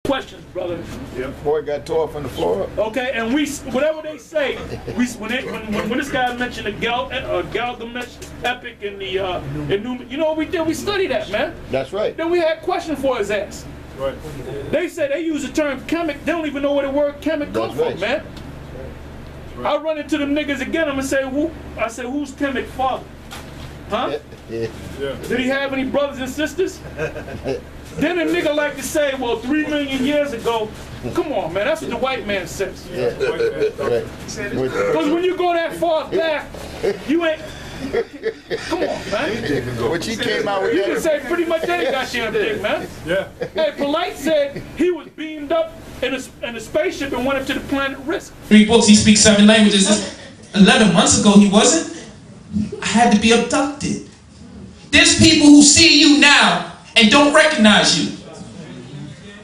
questions, brother. Yeah. Boy got tore up on the floor. Okay, and we, whatever they say, when this guy mentioned the Gilgamesh epic and the you know what we did? We studied that, man. That's right. Then we had questions for his ass. Right. They said they use the term chemic. They don't even know where the word chemic comes from, man. Right. I run into them niggas again. I'm gonna say, I say, who's chemic father? Huh? Yeah. Did he have any brothers and sisters? Then a nigga like to say, well, 3 million years ago. Come on, man, that's what the white man says. Yeah. Because when you go that far back, you ain't. Come on, man. When she came out with you can say pretty much any goddamn thing, man. Yeah. Hey, Polite said he was beamed up in a spaceship and went up to the planet Risk. 3 books, he speaks 7 languages. 11 months ago, he wasn't. I had to be abducted. There's people who see you now and don't recognize you.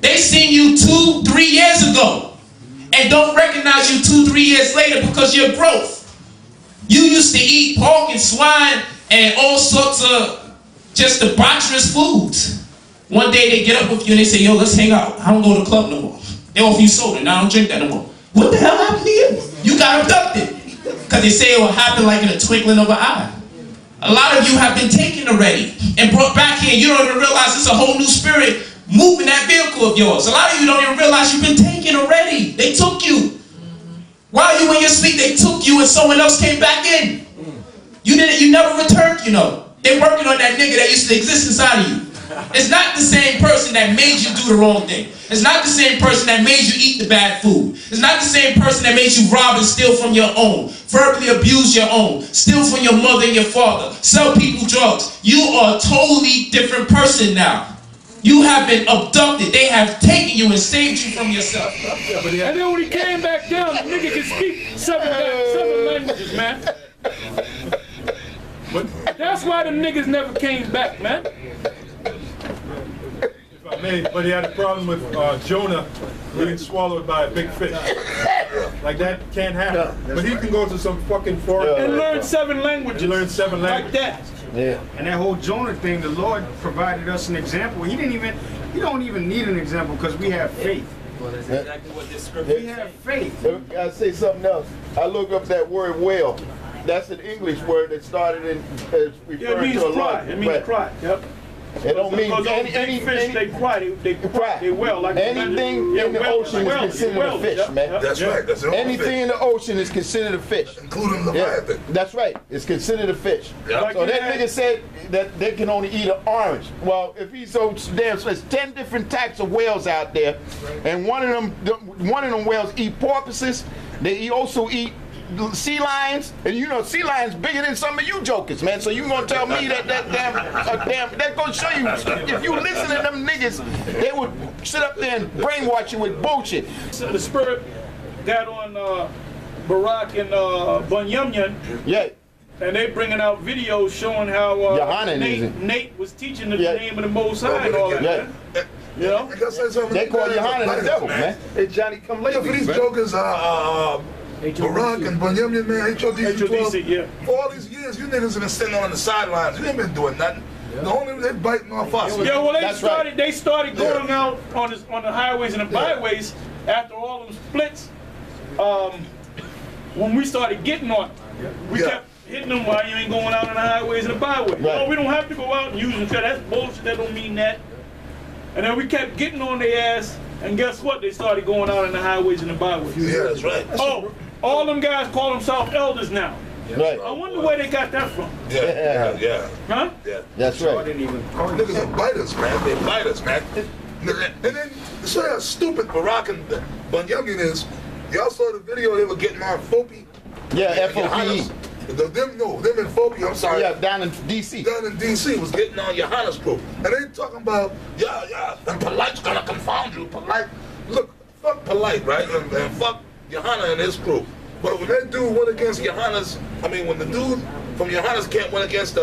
They seen you 2-3 years ago and don't recognize you 2-3 years later because of your growth. You used to eat pork and swine and all sorts of just debaucherous foods. One day they get up with you and they say, yo, let's hang out. I don't go to the club no more. They offer you soda and I don't drink that no more. What the hell happened to you? You got abducted. Because they say it will happen like in a twinkling of an eye. A lot of you have been taken already and brought back here. You don't even realize it's a whole new spirit moving that vehicle of yours. A lot of you don't even realize you've been taken already. They took you. While you were in your sleep, they took you and someone else came back in. You never returned, you know. They're working on that nigga that used to exist inside of you. It's not the same person that made you do the wrong thing. It's not the same person that made you eat the bad food. It's not the same person that made you rob and steal from your own, verbally abuse your own, steal from your mother and your father, sell people drugs. You are a totally different person now. You have been abducted. They have taken you and saved you from yourself. And then when he came back down, the nigga can speak 7 languages, man. That's why the niggas never came back, man. But he had a problem with Jonah being swallowed by a big fish. Like that can't happen. But he can go to some fucking forest and learn 7 languages. And learn 7 languages. Like that. Yeah. And that whole Jonah thing, the Lord provided us an example. He don't even need an example because we have faith. Well, that's exactly what this scripture We have faith. I say something else. I look up that word whale. That's an English word that started in referring to a lot. It means cry. Yep. It don't mean any fish. They cry. They well. Like anything in the ocean is considered a fish, man. That's right. That's anything in the ocean is considered a fish, including the Leviathan. That's right. It's considered a fish. Yep. So that nigga said that they can only eat an orange. Well, if he's so damn, so there's 10 different types of whales out there, and one of them whales eat porpoises. They also eat sea lions, and you know sea lions bigger than some of you jokers, man. So you gonna tell me that that gonna show you if you listen to them niggas, they would sit up there and brainwash you with bullshit. So the spirit got on Barack and Bunyan. Yeah. And they bringing out videos showing how Nate was teaching the name of the Most High and all that. Yeah. You know? They call Yohanan the devil, man. Hey Johnny, come later. For these jokers, Barack and Bunyan, man, HODC, yeah. For all these years, you niggas have been sitting on the sidelines. You ain't been doing nothing. Yeah. The only they biting off us. Yeah, well, they started going out on the highways and the byways after all them splits. When we started getting on, we kept hitting them while you ain't going out on the highways and the byways. Right. No, we don't have to go out and use them because that's bullshit. That don't mean that. And then we kept getting on their ass, and guess what? They started going out on the highways and the byways. Yeah, that's right. Oh, all them guys call themselves elders now. Right. I wonder where they got that from. Yeah. Huh? Yeah. That's right. Niggas are biters, man. They bite us, man. And then, to show you how stupid Barack and Bunyan is, y'all saw the video they were getting on Fopi? Yeah, F-O-P-E. Them in Fopi, I'm sorry. Yeah, down in D.C. Down in D.C. was getting on Johanna's crew. And they talking about, and Polite's gonna confound you. Polite, look, fuck Polite, right? And fuck Johanna and his crew. But when that dude went against when the dude from Johanna's camp went against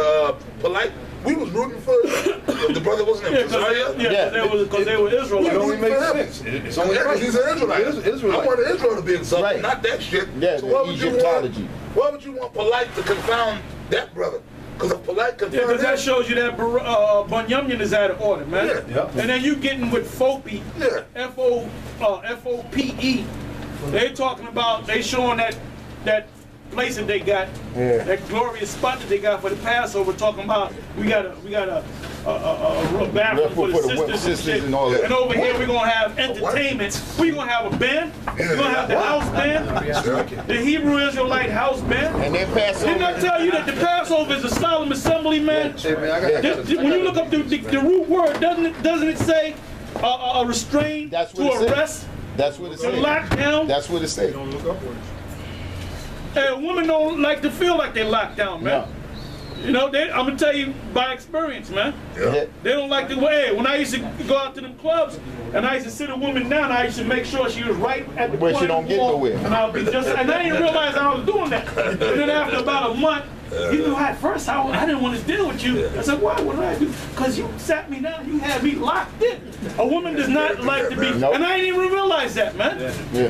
Polite, we was rooting for the brother wasn't in Israel. Yeah, because they were Israelites. It only makes sense. He's an Israelite. I want Israel to be exalted, not that shit. Yeah, so why would you want Polite to confound that brother? Because if Polite confound because that shows you that Bunyan is out of order, man. Yeah. And then you getting with Fopi, F-O eat. They talking about, they showing that place that they got, that glorious spot that they got for the Passover, talking about we got a bathroom for the sisters and all that. And over here we're gonna have entertainment. We're gonna have a band. We're gonna have the house band, the Hebrew Israelite house band. And then Passover. Didn't I tell you that the Passover is a solemn assembly, man? When you look up the root word, doesn't it say a restraint, to arrest? That's what it says. To lock down? That's what it says. Don't look upwards. Hey, women don't like to feel like they locked down, man. No. You know, I'm gonna tell you by experience, man. Yeah. They don't like the way. When I used to go out to them clubs and I used to sit a woman down, I used to make sure she was right at the point. Where she don't get nowhere. And I would be just, and I didn't realize I was doing that. And then after about a month, you know, at first I didn't want to deal with you. I said, why? What did I do? Because you sat me down, you had me locked in. A woman does not like to be, and I didn't even realize that, man. Yeah.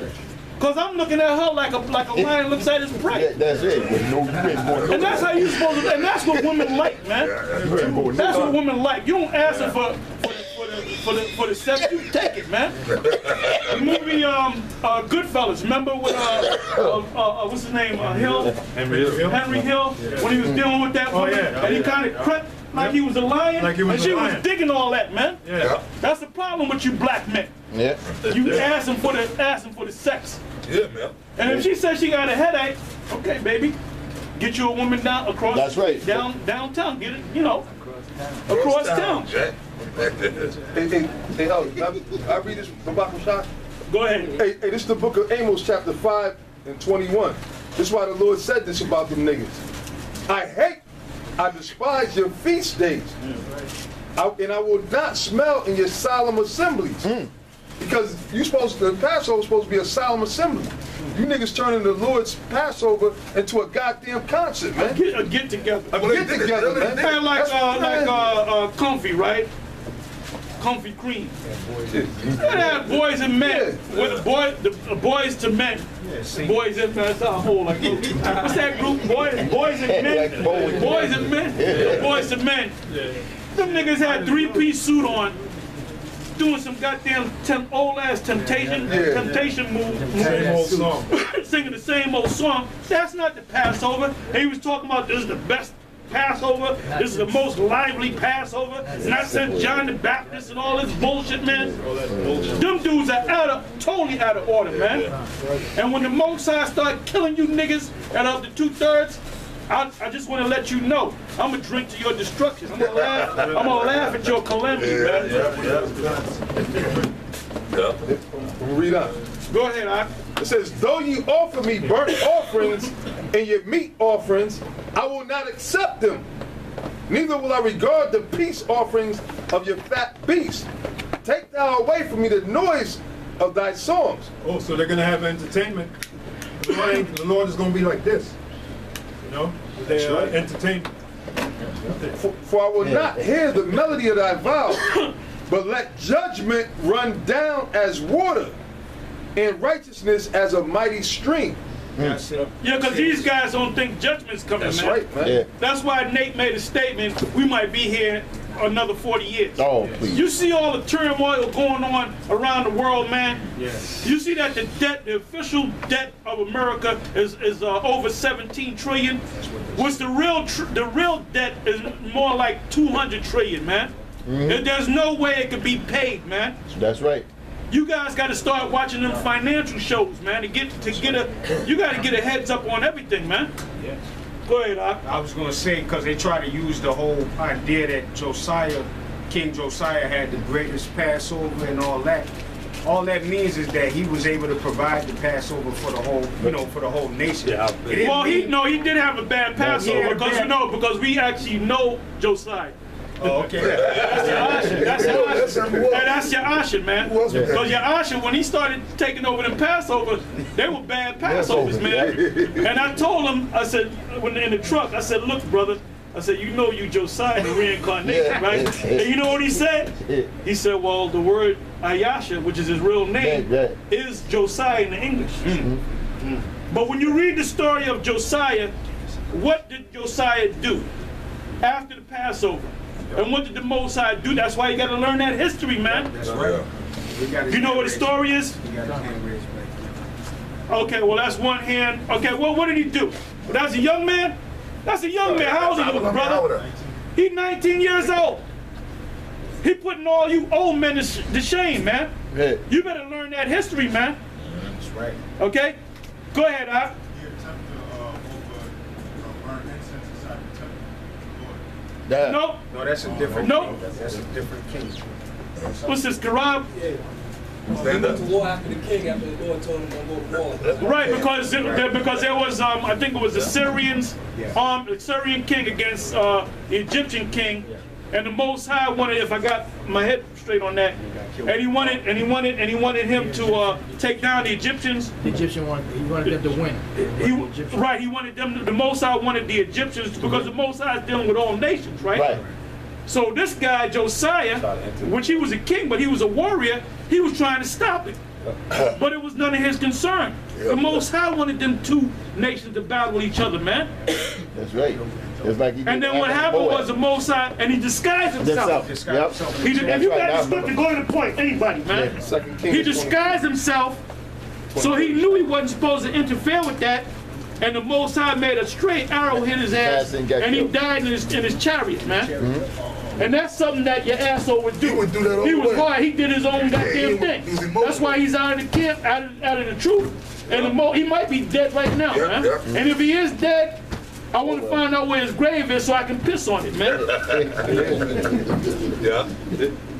Because I'm looking at her like a lion looks at his prey. Yeah, that's it. And that's how you supposed to, and that's what women like, man. That's what women like. You don't ask them for the sex, you take it, man. The movie Goodfellas, remember when what's his name? Henry Hill, when he was dealing with that woman, and he kind of crept like he was a lion, and she was digging all that, man. That's the problem with you black men. Yeah. You ask them for the sex. Yeah, man. And if she says she got a headache, okay, baby, get you a woman down across. That's right. Downtown, get it, you know, across town. Jack. Hey, I read this from Bible Shot. Go ahead. Hey, this is the book of Amos, chapter 5 and 21. This is why the Lord said this about them niggas. I despise your feast days, and I will not smell in your solemn assemblies. Because the Passover is supposed to be a solemn assembly. You niggas turning the Lord's Passover into a goddamn concert, man. A get together. Get together, man. Kind of like Comfy, right? Comfy cream. Yeah, boys and men. With the boys to men. Boys and men. That's our whole like. What's that group? Boys and men. Boys and men. Boys and men. Them niggas had 3-piece suit on, doing some goddamn old ass temptation move. Same old song. Singing the same old song. That's not the Passover. He was talking about this is the best Passover. This is the most lively Passover. Not St. John the Baptist and all this bullshit, man. Them dudes are totally out of order, man. And when the Mosai start killing you niggas at up to 2/3, I just want to let you know, I'm gonna drink to your destruction. I'm gonna laugh at your calamity, man. Read on. Go ahead, Ak. It says, though you offer me burnt offerings and your meat offerings, I will not accept them. Neither will I regard the peace offerings of your fat beasts. Take thou away from me the noise of thy songs. Oh, so they're gonna have entertainment. The Lord is gonna be like this. You know? They entertainment. For I will not hear the melody of thy vows, but let judgment run down as water, and righteousness as a mighty stream. Yeah, because these guys don't think judgment's coming, That's man. right, man. Yeah. That's why Nate made a statement, we might be here another 40 years. Oh, please. You see all the turmoil going on around the world, man? Yes. You see that the official debt of America is over 17 trillion? What's the real debt is more like 200 trillion, man. There's no way it could be paid, man. That's right. You guys got to start watching them financial shows, man. You got to get a heads up on everything, man. Yeah. Go ahead, Ak. I was going to say, because they try to use the whole idea that King Josiah had the greatest Passover and all that. All that means is that he was able to provide the Passover for the whole, for the whole nation. Yeah, well, he did have a bad Passover because we actually know Josiah. Oh, okay. That's Yashin, man. Because Yashin, when he started taking over the Passover, they were bad Passovers, man. And I told him, I said, when in the truck, I said, look, brother, I said, you know you Josiah, the reincarnation, right? And you know what he said? He said, well, the word Ayasha, which is his real name, is Josiah in the English. But when you read the story of Josiah, what did Josiah do after the Passover? And what did the Most High do? That's why you got to learn that history, man. That's right. You know what the story is? He got his hand raised back. Okay, well that's one hand. Okay, well what did he do? Well, that's a young man? That's a young man. How old are you, brother? He's 19 years old. He putting all you old men to shame, man. Yeah. You better learn that history, man. That's right. Okay? Go ahead, Doc. No. No, that's a different king. That's a different king. What's this, Quran? He went to war after the king, after the Lord told him to go to war. Right, because there was I think it was the Syrians, the Syrian king against the Egyptian king, and the Most High wanted, if I got my head straight on that, and he wanted him to take down the Egyptians. The Egyptian he wanted them to win. He wanted them. The Most High wanted the Egyptians because the Most High is dealing with all nations, right? Right. So this guy Josiah, which he was a king, but he was a warrior, he was trying to stop it. But it was none of his concern. The Most High wanted them two nations to battle with each other, man. That's right. It's like and then what happened was the Most High, and he disguised himself. Yep. If you got this book to go to the point, anybody, man. He disguised himself, so he knew he wasn't supposed to interfere with that. And the Most High made a straight arrow hit his ass, and he died in his chariot, man. And that's something that your asshole would do. He would do that all He was the way. hard. He did his own goddamn thing. That's why he's out of the camp, out of the truth. And he might be dead right now, man. And if he is dead, I want to find out where his grave is so I can piss on it, man. Yeah.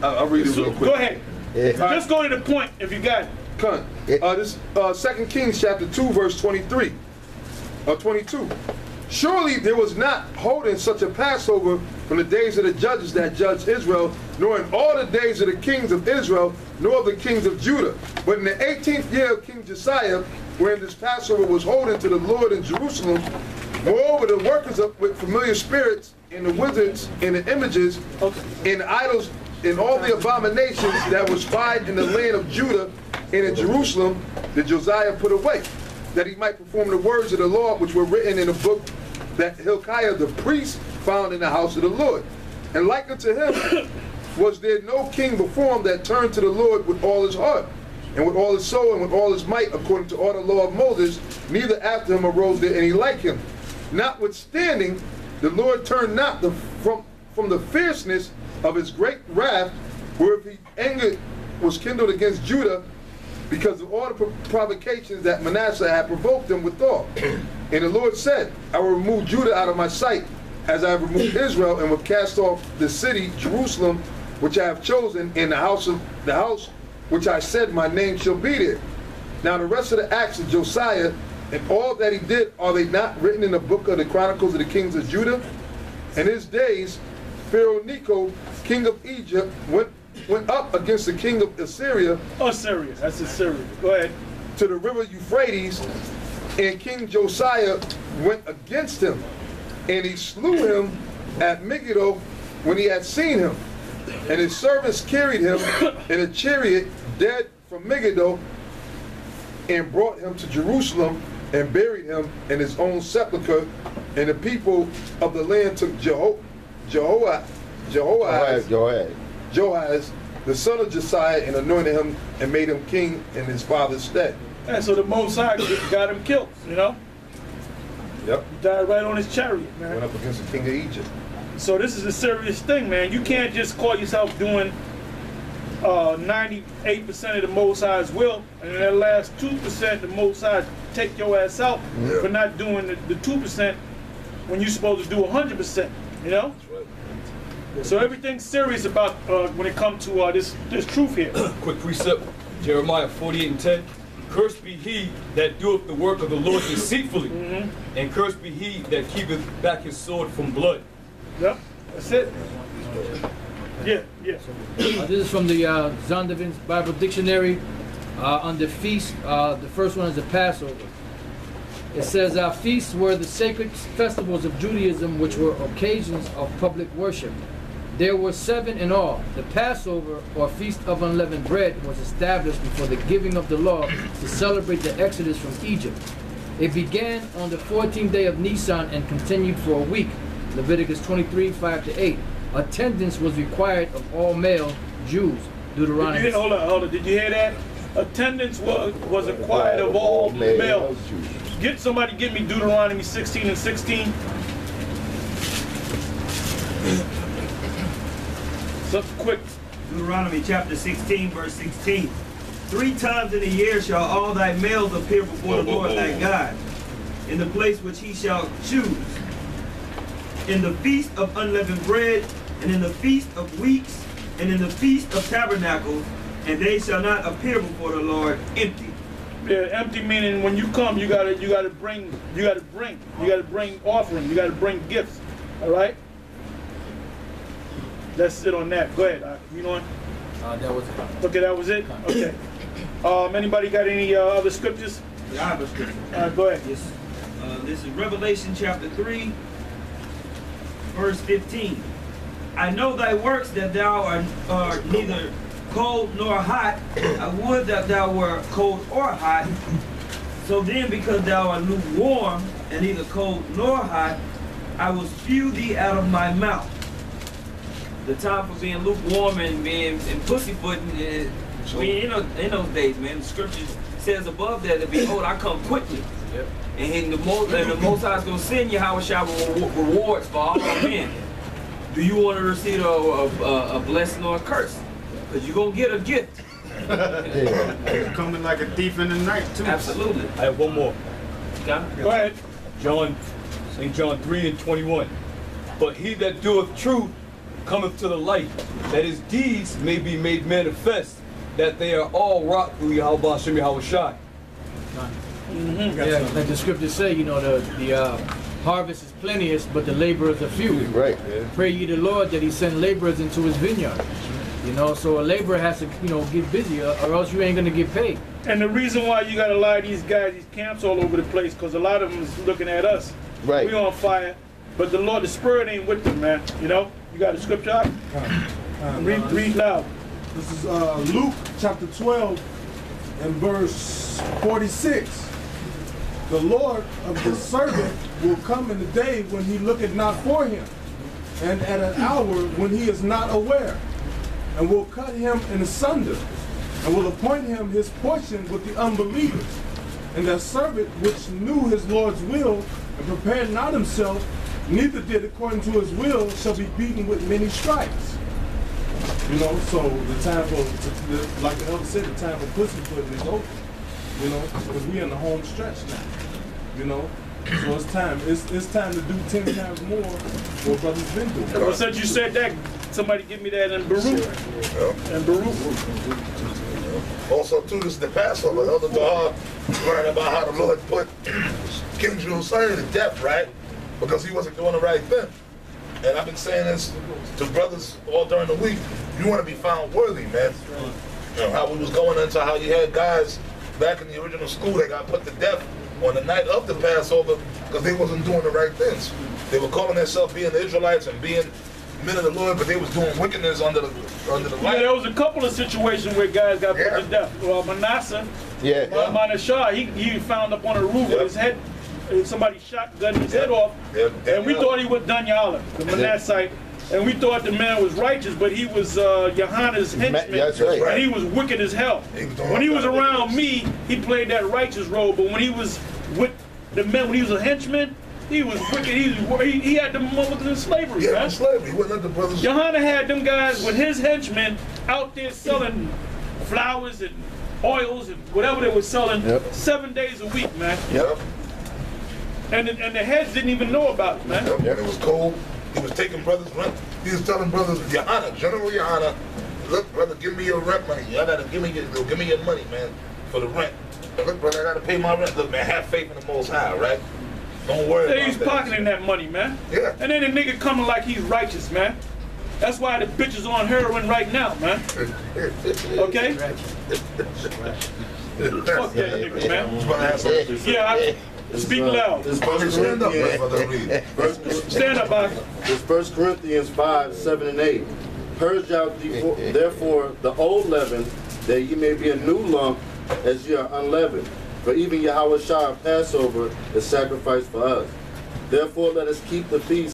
I'll read it real quick. Go ahead. Just go to the point if you got it. Con. This 2 Kings chapter 2 verse 22. Surely there was not holding such a Passover from the days of the judges that judged Israel, nor in all the days of the kings of Israel, nor of the kings of Judah. But in the 18th year of King Josiah, wherein this Passover was holding to the Lord in Jerusalem, moreover the workers with familiar spirits, and the wizards, and the images, and the idols, and all the abominations that was spied in the land of Judah and in Jerusalem, that Josiah put away, that he might perform the words of the Lord which were written in the book that Hilkiah the priest found in the house of the Lord. And like unto him was there no king before him that turned to the Lord with all his heart, and with all his soul, and with all his might, according to all the law of Moses, neither after him arose there any like him. Notwithstanding, the Lord turned not from the fierceness of his great wrath, wherewith he anger was kindled against Judah, because of all the provocations that Manasseh had provoked him withal. And the Lord said, I will remove Judah out of my sight, as I have removed Israel, and will cast off the city, Jerusalem, which I have chosen, in the house which I said my name shall be there. Now the rest of the acts of Josiah, and all that he did, are they not written in the book of the Chronicles of the kings of Judah? In his days, Pharaoh Necho, king of Egypt, went up against the king of Assyria. Assyria, that's Assyria. Go ahead. To the river Euphrates, and King Josiah went against him, and he slew him at Megiddo when he had seen him. And his servants carried him in a chariot dead from Megiddo, and brought him to Jerusalem, and buried him in his own sepulchre. And the people of the land took Joahaz, the son of Josiah, and anointed him and made him king in his father's stead. And so the Most High got him killed, you know? Yep. He died right on his chariot, man. Went up against the king of Egypt. So this is a serious thing, man. You can't just call yourself doing 98% of the Most High's will, and in that last 2%, the Most High take your ass out for not doing the 2% when you're supposed to do 100%, you know? So everything's serious about when it comes to this truth here. Quick precept, Jeremiah 48:10. Cursed be he that doeth the work of the Lord deceitfully, and cursed be he that keepeth back his sword from blood. Yep, that's it. Yeah. This is from the Zondervan's Bible Dictionary. On the feast, the first one is the Passover. It says, feasts were the sacred festivals of Judaism, which were occasions of public worship. There were 7 in all. The Passover, or Feast of Unleavened Bread, was established before the giving of the law to celebrate the exodus from Egypt. It began on the 14th day of Nisan and continued for a week. Leviticus 23:5-8. Attendance was required of all male Jews. Deuteronomy. Hold on. Did you hear that? Attendance was acquired of all males. Somebody give me Deuteronomy 16 and 16. Something quick. Deuteronomy chapter 16, verse 16. 3 times in a year shall all thy males appear before the Lord thy God, in the place which he shall choose, in the feast of unleavened bread, and in the feast of weeks, and in the feast of tabernacles, and they shall not appear before the Lord empty. Yeah, empty meaning when you come, you gotta bring offering, you gotta bring gifts. All right. Let's sit on that. Go ahead. You know. That was it. Okay, that was it. Okay. Anybody got any other scriptures? Yeah, I have a scripture. Go ahead. Yes. This is Revelation chapter 3, verse 15. I know thy works, that thou art neither cold nor hot. I would that thou were cold or hot. So then, because thou art lukewarm and neither cold nor hot, I will spew thee out of my mouth. The time for being lukewarm and being pussyfooting is, in those days, man. The scripture says above that behold, I come quickly. Yep. And the Most High is going to send you rewards for all our men. Do you want to receive a blessing or a curse? Because you're going to get a gift. Coming like a thief in the night, too. Absolutely. I have one more. Go ahead. St. John 3 and 21. But he that doeth truth cometh to the light, that his deeds may be made manifest, that they are all wrought through Yahweh Shem Yahweh Shai. Yeah, like the scriptures say, the harvest is plenteous, but the laborers are few. Right. Yeah. Pray ye the Lord that he send laborers into his vineyard. So a laborer has to, get busy, or else you ain't gonna get paid. And the reason why you got a lot of these guys, these camps all over the place, because a lot of them is looking at us. Right. We on fire, but the Lord, the Spirit ain't with them, man. You got a scripture? Read loud. This is Luke chapter 12 and verse 46. The Lord of his servant will come in the day when he looketh not for him, and at an hour when he is not aware, and will cut him in asunder, and will appoint him his portion with the unbelievers. And that servant which knew his Lord's will, and prepared not himself, neither did according to his will, shall be beaten with many stripes. So the time for, like the elder said, the time for pussyfooting is over. Because we in the home stretch now. So it's time. It's time to do 10 times more what brothers been doing. Well, since you said that, somebody give me that in Baruch. And Baruch. Also, too, this is the Passover. Elder Dahar learned about how the Lord put King Josiah to death, right? Because he wasn't doing the right thing. And I've been saying this to brothers all during the week. You want to be found worthy, man. How we was going into how you had guys back in the original school that got put to death on the night of the Passover because they wasn't doing the right things. They were calling themselves being the Israelites and being men of the Lord, but they was doing wickedness under the light. Yeah, there was a couple of situations where guys got put to death. Manasseh, Manasseh, he found up on a roof with his head, somebody shotgunned his head off, and we thought he was Danyala, the Manassite, and we thought the man was righteous, but he was Johanna's henchman, that's right. and he was wicked as hell. When he was around me, he played that righteous role, but when he was with the men, when he was a henchman, he was wicked. He had them mothers in slavery, man. Slavery. He wouldn't let the brothers. Johanna had them guys with his henchmen out there selling flowers and oils and whatever they were selling 7 days a week, man. Yep. And the heads didn't even know about it, man. And it was cold. He was taking brothers' rent. He was telling brothers, Johanna, General Johanna, look, brother, give me your rent money. Y'all gotta give me your money, man, for the rent. Look, brother, I gotta pay my rent. Look, man, have faith in the Most High, right? Don't worry about that. He's pocketing that money, man. Yeah. And then the nigga coming like he's righteous, man. That's why the bitch is on heroin right now, man. Okay? Fuck that nigga, man. Yeah, speak loud. Stand up, Bobby. It's 1 Corinthians 5, 7 and 8. Purge out therefore the old leaven, that ye may be a new lump, as ye are unleavened. For even Yahweh Shai Passover is sacrificed for us. Therefore let us keep the feast